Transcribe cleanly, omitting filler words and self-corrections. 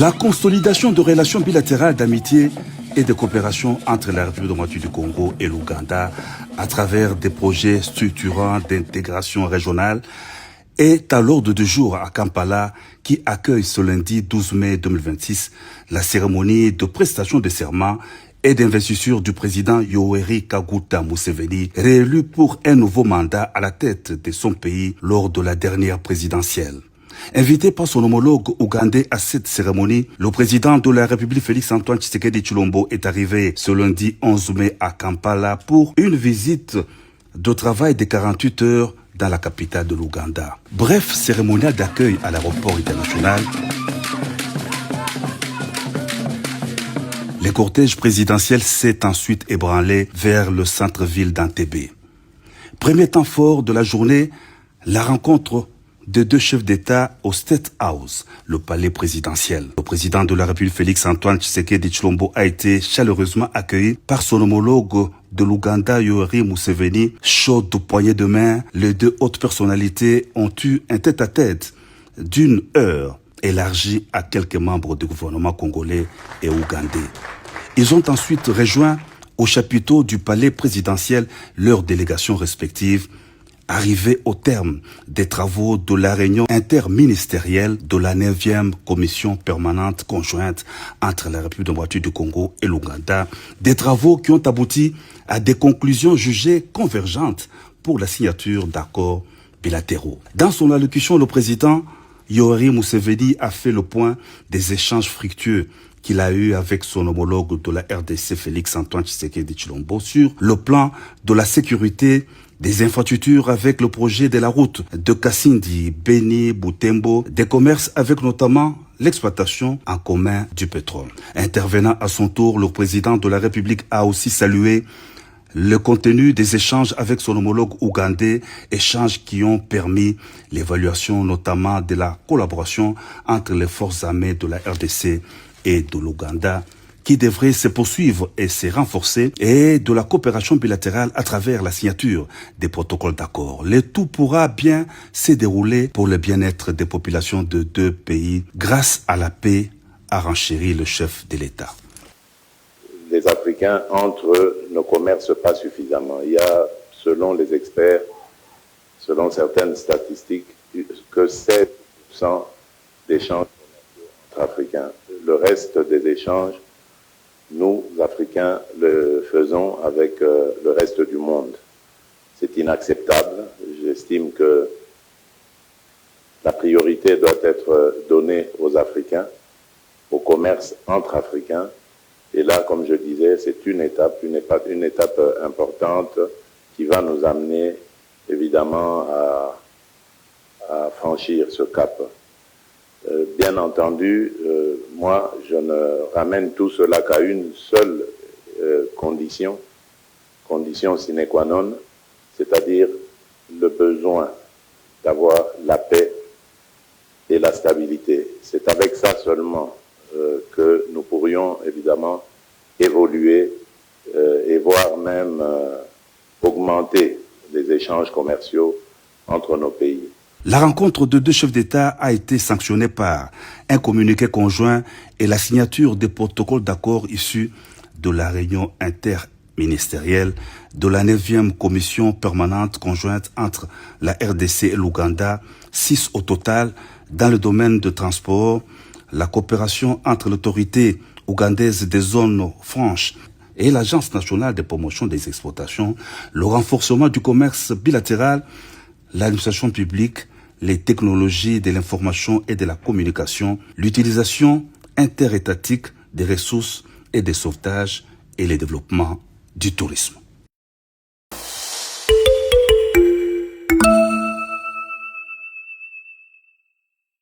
La consolidation de relations bilatérales d'amitié et de coopération entre la République démocratique du Congo et l'Ouganda à travers des projets structurants d'intégration régionale est à l'ordre du jour à Kampala qui accueille ce lundi 12 mai 2026 la cérémonie de prestation de serment et d'investiture du président Yoweri Kaguta Museveni, réélu pour un nouveau mandat à la tête de son pays lors de la dernière présidentielle. Invité par son homologue ougandais à cette cérémonie, le président de la République Félix-Antoine Tshisekedi Tshilombo est arrivé ce lundi 11 mai à Kampala pour une visite de travail de 48 heures dans la capitale de l'Ouganda. Bref, cérémonial d'accueil à l'aéroport international. Le cortège présidentiel s'est ensuite ébranlé vers le centre-ville d'Entebbe. Premier temps fort de la journée, la rencontre de deux chefs d'État au State House, le palais présidentiel. Le président de la République Félix-Antoine Tshisekedi Tshilombo a été chaleureusement accueilli par son homologue de l'Ouganda, Yoweri Museveni. Chaud de poignée de main, les deux hautes personnalités ont eu un tête-à-tête d'une heure élargi à quelques membres du gouvernement congolais et ougandais. Ils ont ensuite rejoint au chapiteau du palais présidentiel leurs délégations respectives, arrivés au terme des travaux de la réunion interministérielle de la 9e commission permanente conjointe entre la République démocratique du Congo et l'Ouganda, des travaux qui ont abouti à des conclusions jugées convergentes pour la signature d'accords bilatéraux. Dans son allocution, le président Yoweri Museveni a fait le point des échanges fructueux qu'il a eu avec son homologue de la RDC Félix-Antoine Tshisekedi Tshilombo sur le plan de la sécurité, des infrastructures avec le projet de la route de Kasindi, Beni, Butembo, des commerces avec notamment l'exploitation en commun du pétrole. Intervenant à son tour, le président de la République a aussi salué le contenu des échanges avec son homologue ougandais, échanges qui ont permis l'évaluation notamment de la collaboration entre les forces armées de la RDC et de l'Ouganda, qui devrait se poursuivre et se renforcer, et de la coopération bilatérale à travers la signature des protocoles d'accord. Le tout pourra bien se dérouler pour le bien-être des populations de deux pays grâce à la paix, a renchéri le chef de l'État. Les Africains entre ne commercent pas suffisamment. Il y a, selon les experts, selon certaines statistiques, que 7% d'échanges entre Africains. Le reste des échanges, nous, Africains, le faisons avec le reste du monde. C'est inacceptable. J'estime que la priorité doit être donnée aux Africains, au commerce entre Africains. Et là, comme je disais, c'est une étape importante qui va nous amener évidemment à franchir ce cap. Bien entendu, moi, je ne ramène tout cela qu'à une seule condition sine qua non, c'est-à-dire le besoin d'avoir la paix et la stabilité. C'est avec ça seulement que nous pourrions évidemment évoluer et voire même augmenter les échanges commerciaux entre nos pays. La rencontre de deux chefs d'État a été sanctionnée par un communiqué conjoint et la signature des protocoles d'accord issus de la réunion interministérielle de la 9e commission permanente conjointe entre la RDC et l'Ouganda, 6 au total dans le domaine de transport, la coopération entre l'autorité ougandaise des zones franches et l'Agence nationale de promotion des exportations, le renforcement du commerce bilatéral, l'administration publique, les technologies de l'information et de la communication, l'utilisation interétatique des ressources et des sauvetages et le développement du tourisme.